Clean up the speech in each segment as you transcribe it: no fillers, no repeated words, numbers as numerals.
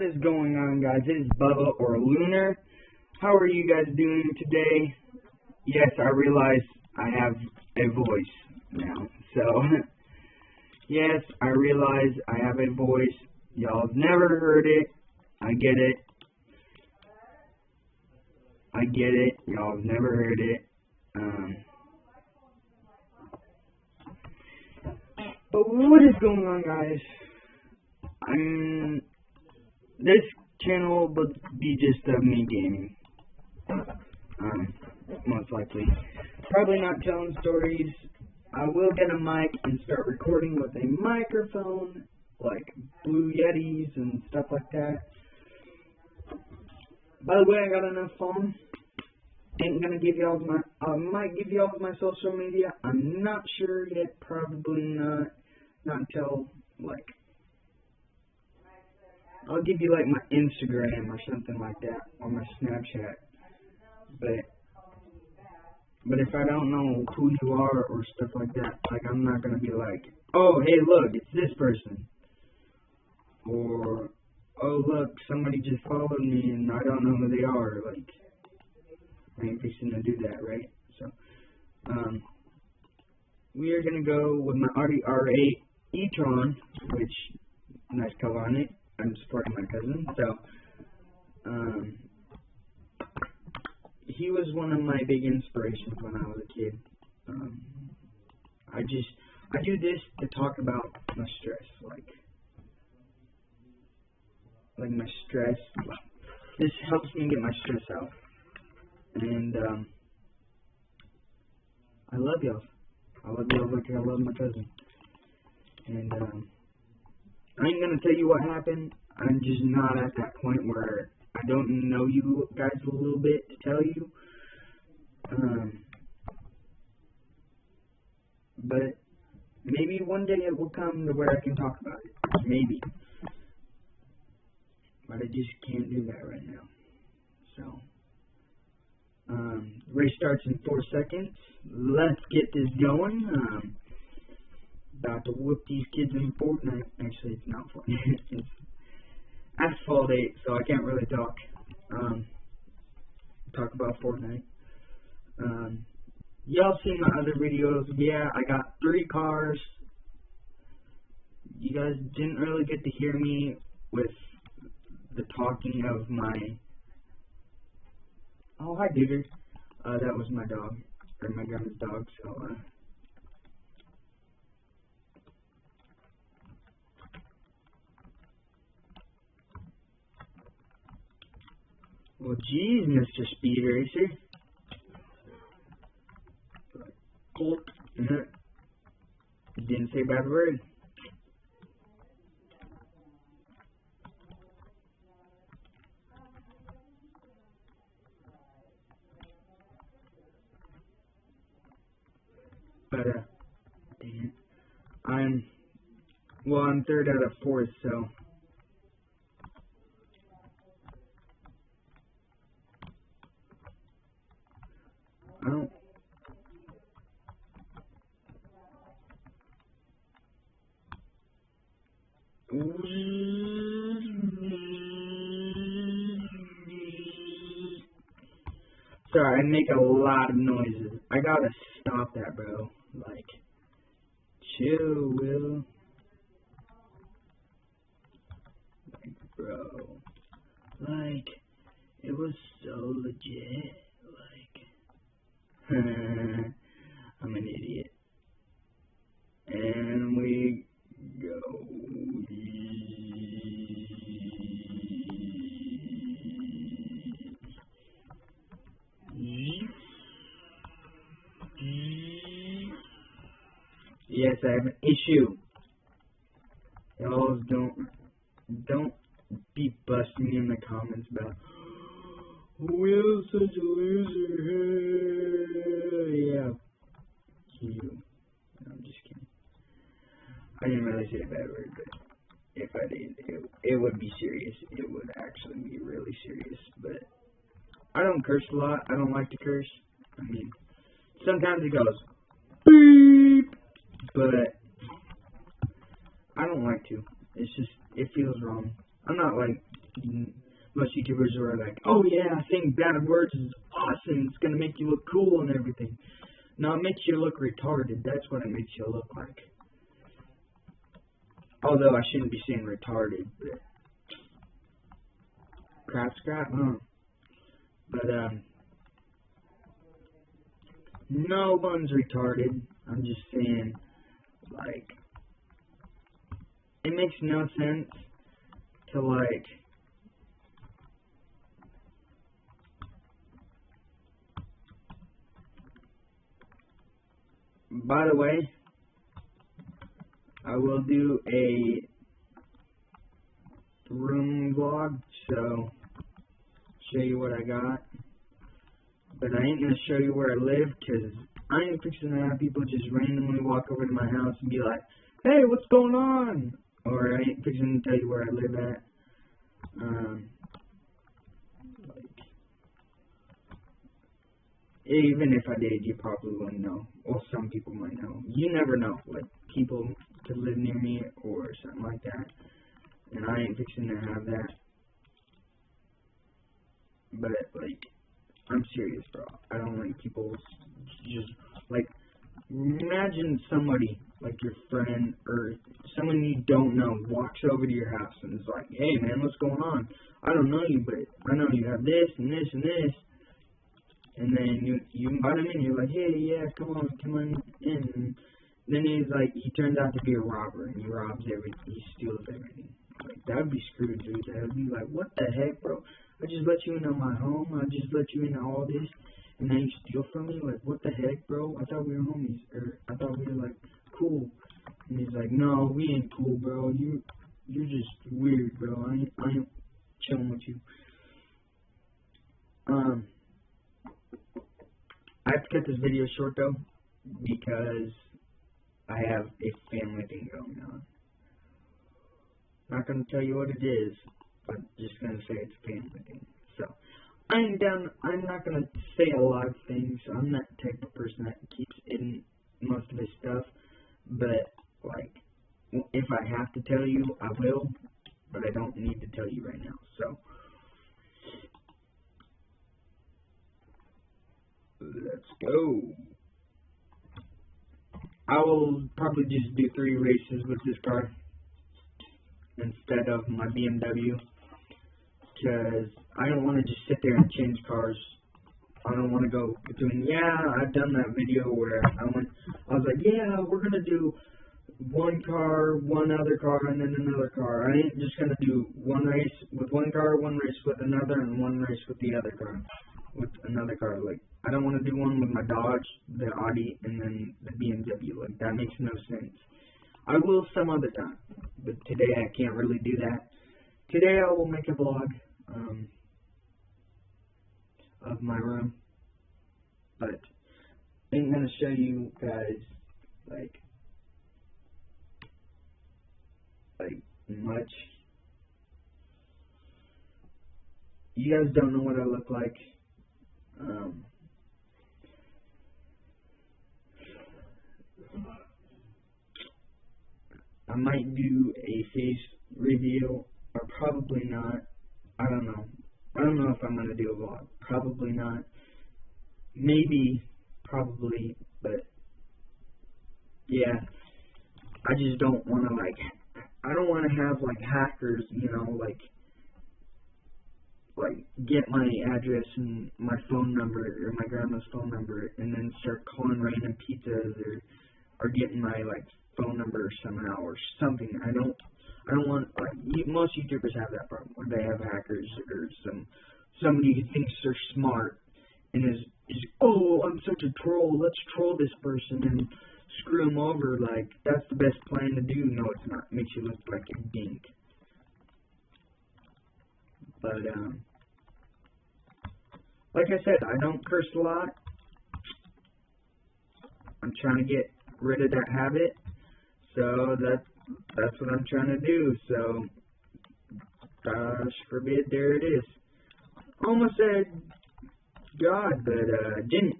What is going on, guys? It is Bubba or Lunar. How are you guys doing today? Yes, I realize I have a voice now. So, yes, I realize I have a voice. Y'all have never heard it. I get it. I get it. Y'all have never heard it. But what is going on, guys? This channel will be just of me gaming. Most likely. Probably not telling stories. I will get a mic and start recording with a microphone, like Blue Yetis and stuff like that. By the way, I got enough phone. Ain't gonna give y'all my, might give y'all my social media. I'm not sure yet. Probably not until, like, I'll give you, like, my Instagram or something like that, or my Snapchat. But if I don't know who you are or stuff like that, like, I'm not gonna be like, oh, hey, look, it's this person. Or, oh, look, somebody just followed me and I don't know who they are. Like, I ain't fixing to do that, right? So, we are gonna go with my Audi R8 e-tron, which, nice color on it. I'm supporting my cousin, so, he was one of my big inspirations when I was a kid. I do this to talk about my stress, like my stress. This helps me get my stress out, and I love y'all. I love y'all like I love my cousin, and I ain't gonna tell you what happened. I'm just not at that point where I don't know you guys a little bit to tell you. But maybe one day it will come to where I can talk about it. Maybe. But I just can't do that right now. So, race starts in 4 seconds. Let's get this going. About to whoop these kids in Fortnite. Actually, it's not Fortnite. It's Asphalt 8, so I can't really talk about Fortnite. Y'all seen my other videos. Yeah, I got 3 cars. You guys didn't really get to hear me with the talking of my... Oh, hi, dude. That was my dog, or my grandma's dog, so, Well, geez, Mr. Speed Racer. Cool. Didn't say a bad word. But, dang it. I'm 3rd out of 4th, so... I don't... Sorry, I make a lot of noises. I gotta stop that, bro. Like, chill, Will. Like, bro. Like, it was so legit. I'm an idiot. And we go. Yes, I have an issue. Y'all don't be busting me in the comments about Will's such a loser. Yeah. You. No, I'm just kidding. I didn't really say a bad word, but if I did, it would be serious. It would actually be really serious. But I don't curse a lot. I don't like to curse. I mean, sometimes it goes beep, but I don't like to. It's just, it feels wrong. I'm not like Most YouTubers are like, oh yeah, saying bad words is awesome, it's gonna make you look cool and everything. No, it makes you look retarded, that's what it makes you look like. Although I shouldn't be saying retarded, but scrap, huh? But, no one's retarded. I'm just saying, like, it makes no sense to, like, by the way, I will do a room vlog, so show you what I got. But I ain't gonna show you where I live, cause I ain't fixing to have people just randomly walk over to my house and be like, hey, what's going on? Or I ain't fixing to tell you where I live at. Like, even if I did, you probably wouldn't know. Well, some people might know. You never know. Like, people could live near me or something like that. And I ain't fixing to have that. But, like, I'm serious, bro. I don't like people just, like, imagine somebody, like your friend or someone you don't know, walks over to your house and is like, hey, man, what's going on? I don't know you, but I know you have this and this and this. And then you invite him in, you're like, hey, yeah, come on in. And then he turns out to be a robber, and he robs everything, he steals everything. Like, that would be screwed, dude. That would be like, what the heck, bro? I just let you into my home. I just let you into all this, and now you steal from me? Like, what the heck, bro? I thought we were homies, or I thought we were, like, cool. And he's like, no, we ain't cool, bro. You're just weird, bro. I ain't chilling with you. I have to cut this video short, though, because I have a family thing going on. Not gonna tell you what it is, but just gonna say it's a family thing. So, I'm not gonna say a lot of things. I'm not the type of person that keeps in most of his stuff, but, like, if I have to tell you, I will, but I don't need to tell you right now, so. Let's go. I will probably just do 3 races with this car instead of my BMW, because I don't want to just sit there and change cars. I don't want to go doing, I've done that video where I was like, yeah, we're going to do one car, one other car, and then another car. I ain't just going to do one race with one car, one race with another, and one race with the other car, with another car. Like, I don't want to do one with my Dodge, the Audi, and then the BMW. Like, that makes no sense. I will some other time, but today I can't really do that. Today I will make a vlog of my room, but I'm going to show you guys, like much. You guys don't know what I look like. I might do a face reveal, or probably not. I don't know. I don't know if I'm going to do a vlog. Probably not. Maybe, probably, but yeah. I just don't want to, like, I don't want to have, like, hackers, get my address and my phone number, or my grandma's phone number, and then start calling random pizzas, or getting my, like, phone number somehow, or something. I don't want, like, most YouTubers have that problem, where they have hackers, or somebody who thinks they're smart, and is, oh, I'm such a troll, let's troll this person, and screw them over. Like, that's the best plan to do. No, it's not. It makes you look like a dink. But, like I said, I don't curse a lot. I'm trying to get rid of that habit. So that's what I'm trying to do. So, gosh forbid, there it is. Almost said God, but didn't.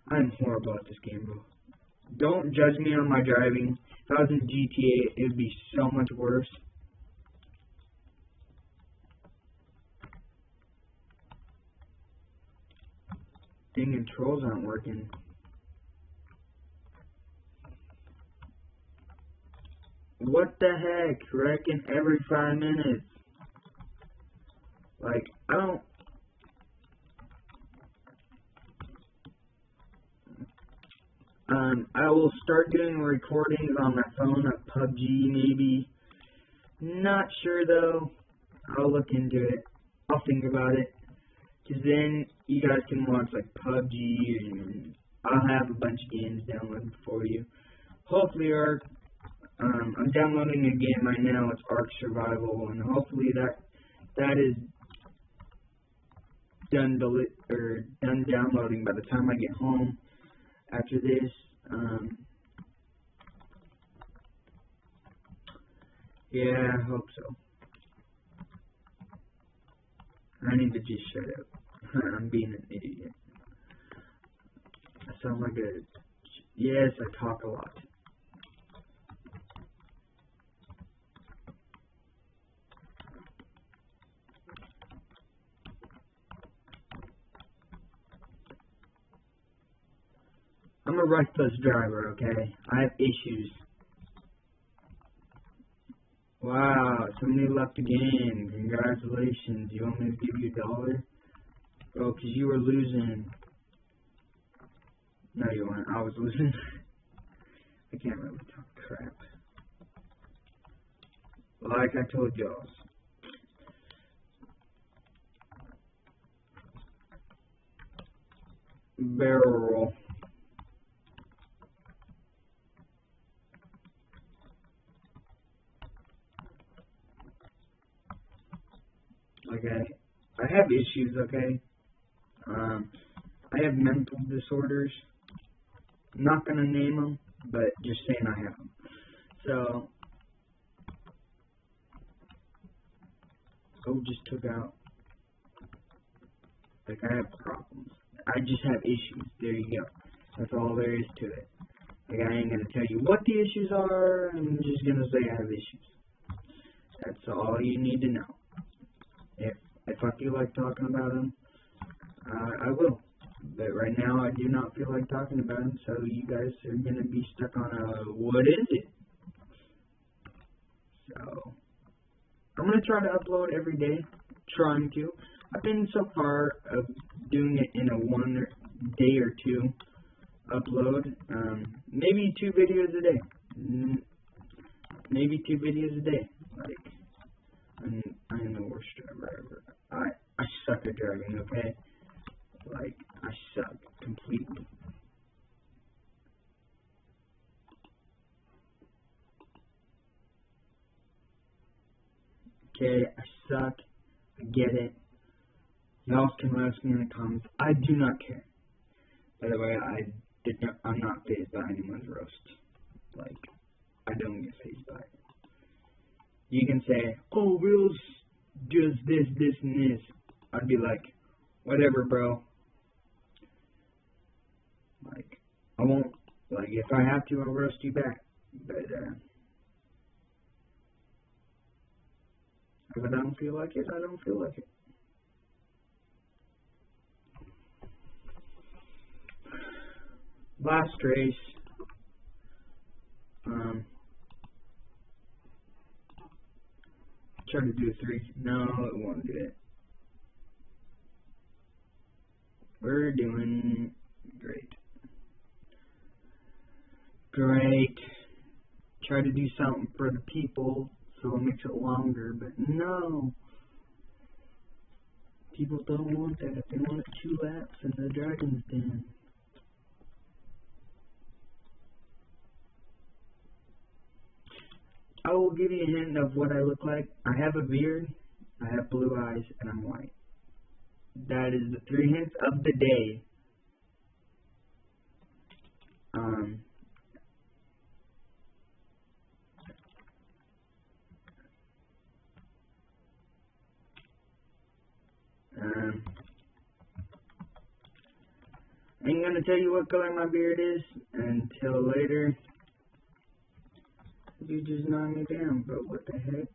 I'm horrible at this game, bro. Don't judge me on my driving. If I was in GTA, it would be so much worse. Dang, controls aren't working. What the heck? Wrecking every 5 minutes. Like, I will start doing recordings on my phone of PUBG maybe. Not sure though. I'll look into it. I'll think about it. Cause then you guys can watch like PUBG and I'll have a bunch of games downloaded for you. Hopefully I'm downloading a game right now. It's Ark Survival, and hopefully that is done downloading by the time I get home after this. Yeah, I hope so. I need to just shut up. I'm being an idiot. I sound like a... Yes, I talk a lot. I'm a reckless driver, okay? I have issues. Wow, somebody left the game. Congratulations. You want me to give you $1? Bro, because you were losing. No, you weren't. I was losing. I can't really talk crap. Like I told y'all. Barrel roll. Okay, I have issues, okay? I have mental disorders. I'm not gonna name them, but just saying I have them. So, just took out. Like, I have problems. I just have issues. There you go. That's all there is to it. Like, I ain't gonna tell you what the issues are. I'm just gonna say I have issues. That's all you need to know. If I feel like talking about them, I will. But right now, I do not feel like talking about them, so you guys are going to be stuck on what is it? So, I'm going to try to upload every day. Trying to. I've been so far of doing it in a 1 day or 2 upload. Maybe 2 videos a day. Maybe 2 videos a day. Like, I'm the worst driver ever. I suck at driving, okay? Like, I suck completely. Okay, I suck. I get it. Y'all can ask me in the comments. I do not care. By the way, I'm not fazed by anyone's roast. Like, I don't get fazed by it. You can say, oh, Will's does this, this, and this. I'd be like, whatever, bro. Like, I won't, like, if I have to, I'll roast you back. But, if I don't feel like it, I don't feel like it. Last race. Try to do a 3. No, it won't do it. We're doing great. Great. Try to do something for the people so it makes it longer, but no. People don't want that. They want 2 laps in the Dragon's Den. I will give you a hint of what I look like. I have a beard, I have blue eyes, and I'm white. That is the 3 hints of the day. I ain't gonna tell you what color my beard is until later. You just knocked me down, bro. What the heck?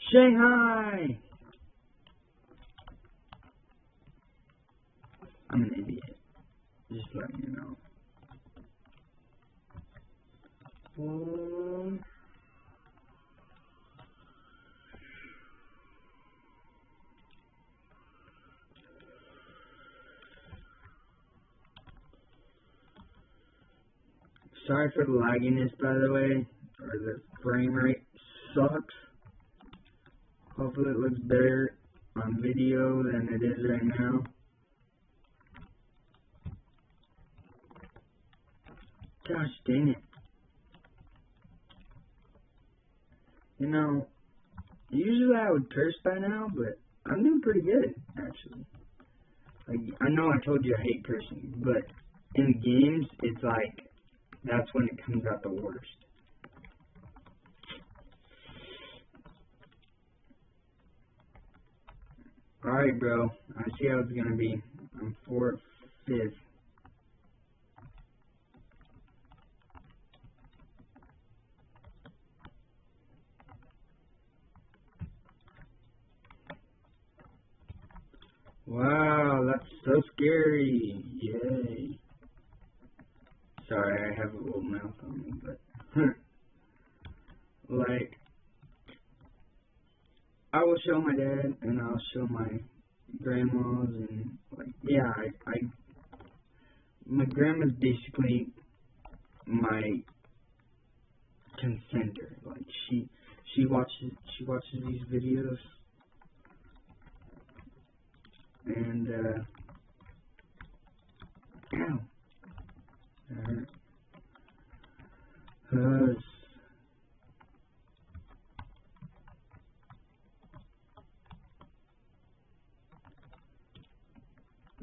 Shanghai! Just letting you know. Sorry for the lagginess, by the way, or the frame rate sucks. Hopefully it looks better on video than it is right now. Gosh dang it. You know, usually I would curse by now, but I'm doing pretty good, actually. Like, I know I told you I hate cursing, but in games, it's like, that's when it comes out the worst. Alright, bro. I see how it's gonna be. I'm 4th, 5th. Wow, that's so scary. Yay. Sorry, I have a little mouth on me, but like, I will show my dad and I'll show my grandmas and like, yeah, my grandma's basically my consenter. Like she watches these videos and ow.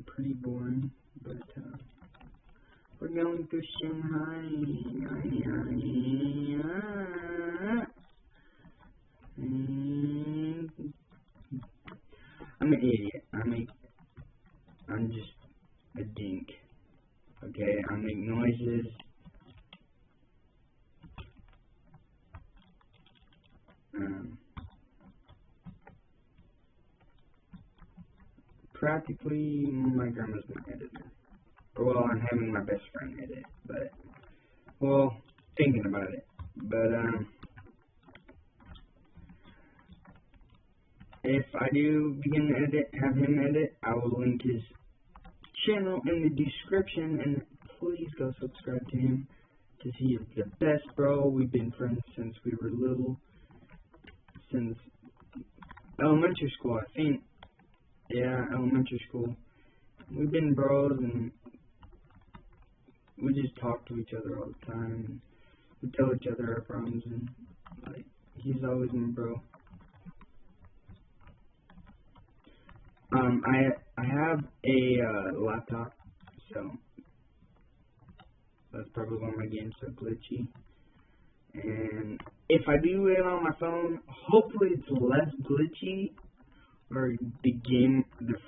Pretty boring, but we're going to Shanghai. I'm an idiot. I'm just a dink. Okay, I make noises. Practically, my grandma's my editor. Well, I'm having my best friend edit, but, well, thinking about it. But, if I do begin to edit, have him edit, I will link his channel in the description, and please go subscribe to him, because he is the best, bro. We've been friends since we were little, since elementary school, I think. Yeah, elementary school. We've been bros, and we just talk to each other all the time, and we tell each other our problems, and, like, he's always my bro. I have a laptop, so that's probably why my game's so glitchy. And if I do it on my phone, hopefully it's less glitchy, or the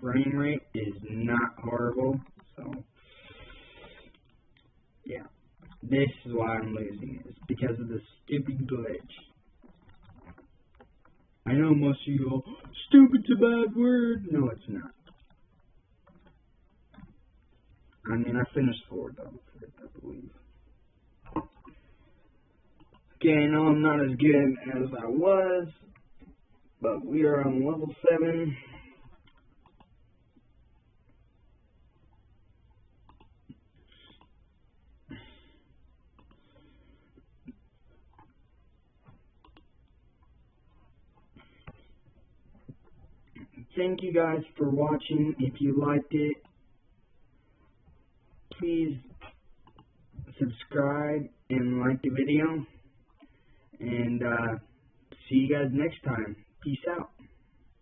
frame rate is not horrible. So yeah, this is why I'm losing. It's because of the stupid glitch. I know most of you go, stupid's a bad word. No, it's not. I mean, I finished 4th, I believe. Okay, I know I'm not as good as I was, but we are on level 7. Thank you guys for watching. If you liked it, please subscribe and like the video. And see you guys next time. Peace out.